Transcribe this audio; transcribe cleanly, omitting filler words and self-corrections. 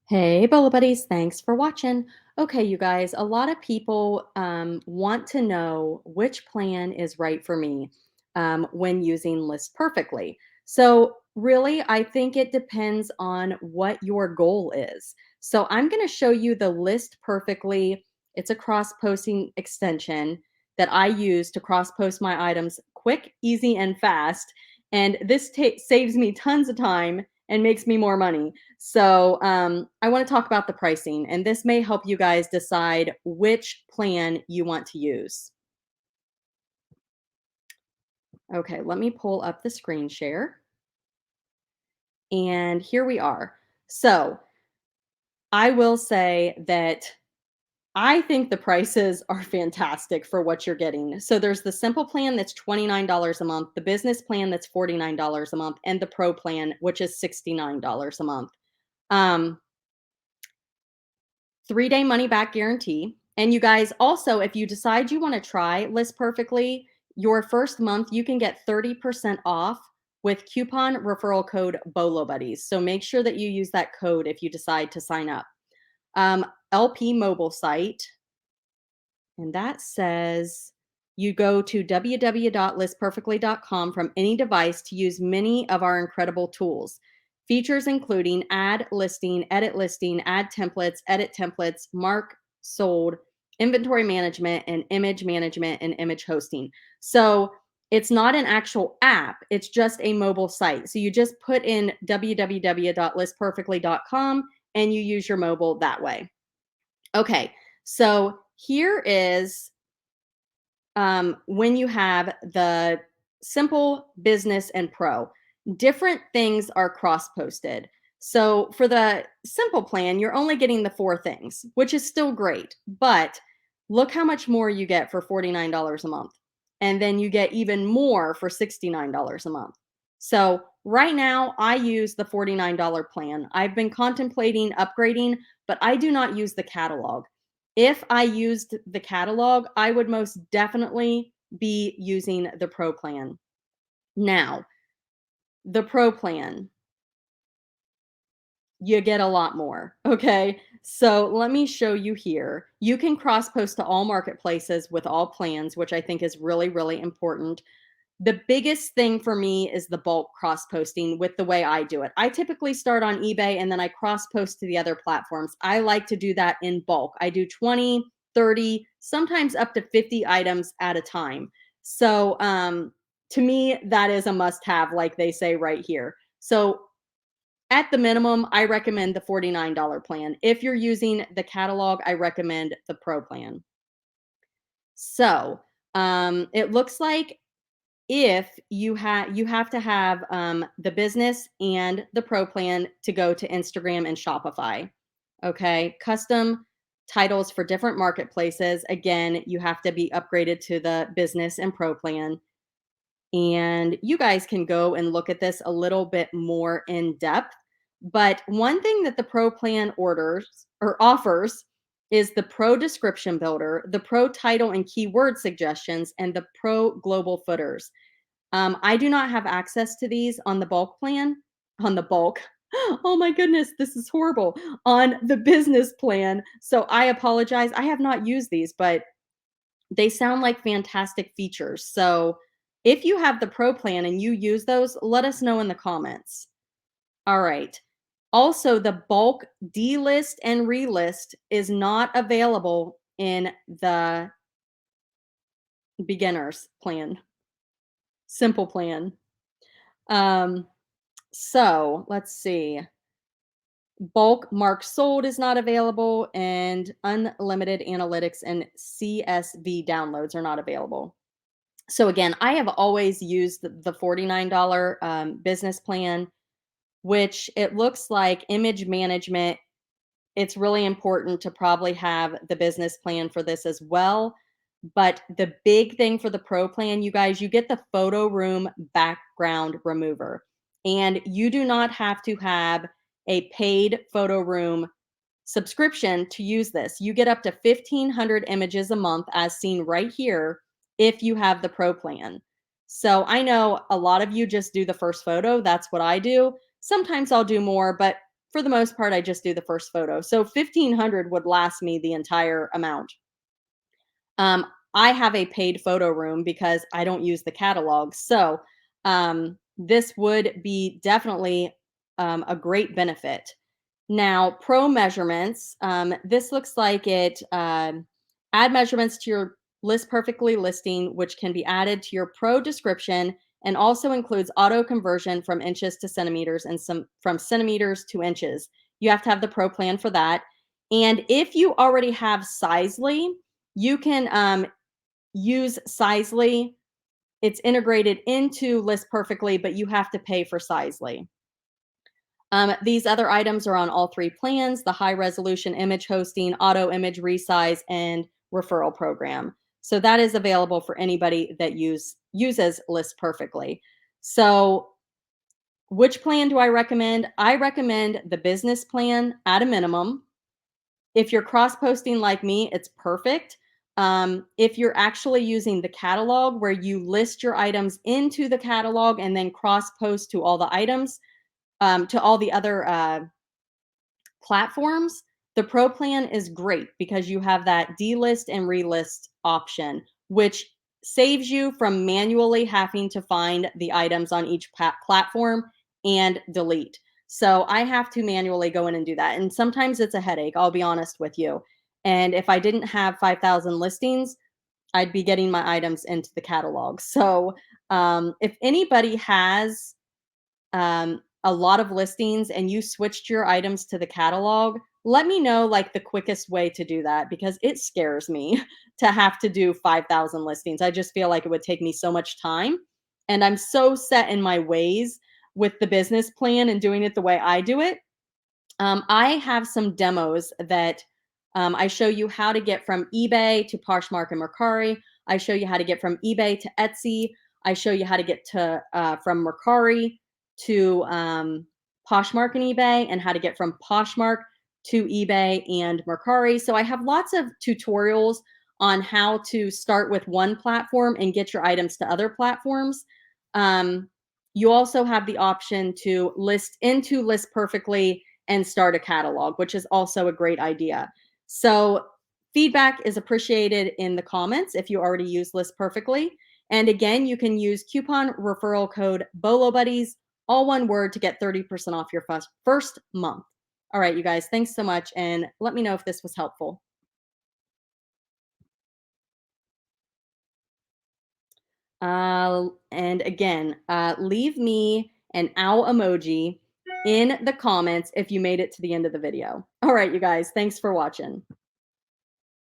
Hey, Bolo buddies, thanks for watching. Okay, you guys, a lot of people want to know which plan is right for me when using List Perfectly. So, really, I think it depends on what your goal is. So, I'm going to show you the List Perfectly. It's a cross posting extension that I use to cross post my items quick, easy, and fast. And this saves me tons of time and makes me more money. So I want to talk about the pricing, and this may help you guys decide which plan you want to use. Okay, let me pull up the screen share. And here we are. So I will say that I think the prices are fantastic for what you're getting. So there's the simple plan that's $29 a month, the business plan that's $49 a month, and the pro plan, which is $69 a month. Um, 3-day money back guarantee. And you guys also, if you decide you want to try List Perfectly, your first month you can get 30% off with coupon referral code bolobuddies. So make sure that you use that code if you decide to sign up. Um, LP mobile site, and that says you go to www.listperfectly.com from any device to use many of our incredible tools. Features including add listing, add templates, edit templates, mark sold, inventory management, and image hosting. So it's not an actual app, it's just a mobile site. So you just put in www.listperfectly.com and you use your mobile that way. Okay, so here is when you have the simple, business, and pro. Different things are cross posted. So for the simple plan, you're only getting the four things, which is still great. But look how much more you get for $49 a month. And then you get even more for $69 a month. So right now, I use the $49 plan. I've been contemplating upgrading, but I do not use the catalog. If I used the catalog, I would most definitely be using the Pro plan. Now, the Pro plan, you get a lot more. Okay. So let me show you here. You can cross post to all marketplaces with all plans, which I think is really, really important. The biggest thing for me is the bulk cross posting with the way I do it. I typically start on eBay and then I cross post to the other platforms. I like to do that in bulk. I do 20, 30, sometimes up to 50 items at a time. So to me, that is a must have, like they say right here. So at the minimum, I recommend the $49 plan. If you're using the catalog, I recommend the Pro plan. So it looks like if you have to have the business and the pro plan to go to Instagram and Shopify. Okay, custom titles for different marketplaces. Again, you have to be upgraded to the business and pro plan. And you guys can go and look at this a little bit more in depth. But one thing that the Pro plan orders or offers is the Pro description builder, the Pro title and keyword suggestions, and the Pro global footers. I do not have access to these on the bulk plan, on the bulk. Oh my goodness, this is horrible. On the business plan. So I apologize. I have not used these, but they sound like fantastic features. So if you have the pro plan and you use those, let us know in the comments. All right. Also, the bulk delist and relist is not available in the beginners plan, simple plan. Um, so let's see. Bulk mark sold is not available, and unlimited analytics and CSV downloads are not available. So again, I have always used the $49 business plan, which it looks like image management. It's really important to probably have the business plan for this as well. But the big thing for the pro plan, you guys, you get the photo room background remover. And you do not have to have a paid photo room subscription to use this. You get up to 1,500 images a month, as seen right here, if you have the pro plan. So I know a lot of you just do the first photo. That's what I do. Sometimes I'll do more, but for the most part, I just do the first photo. So 1,500 would last me the entire amount. Um, I have a paid photo room because I don't use the catalog. So this would be definitely a great benefit. Now, pro measurements. This looks like it add measurements to your list perfectly listing, which can be added to your pro description and also includes auto conversion from inches to centimeters and some from centimeters to inches. You have to have the pro plan for that. And if you already have Sizely, you can use Sizely. It's integrated into List Perfectly, but you have to pay for Sizely. These other items are on all three plans: the high resolution image hosting, auto image resize, and referral program. So that is available for anybody that uses List Perfectly. So which plan do I recommend? I recommend the business plan at a minimum. If you're cross posting like me, it's perfect. If you're actually using the catalog where you list your items into the catalog and then cross post to all the items, to all the other platforms, the pro plan is great because you have that delist and relist option, which saves you from manually having to find the items on each platform and delete. So I have to manually go in and do that. And sometimes it's a headache, I'll be honest with you. And if I didn't have 5,000 listings, I'd be getting my items into the catalog. So if anybody has a lot of listings and you switched your items to the catalog, let me know like the quickest way to do that because it scares me to have to do 5,000 listings. I just feel like it would take me so much time. And I'm so set in my ways with the business plan and doing it the way I do it. I have some demos that I show you how to get from eBay to Poshmark and Mercari. I show you how to get from eBay to Etsy. I show you how to get to from Mercari to Poshmark and eBay, and how to get from Poshmark to eBay and Mercari. So I have lots of tutorials on how to start with one platform and get your items to other platforms. You also have the option to list into List Perfectly and start a catalog, which is also a great idea. So feedback is appreciated in the comments if you already use List Perfectly. And again, you can use coupon referral code bolobuddies, all one word, to get 30% off your first month. All right, you guys, thanks so much. And let me know if this was helpful. And again, leave me an owl emoji in the comments if you made it to the end of the video. All right, you guys, thanks for watching.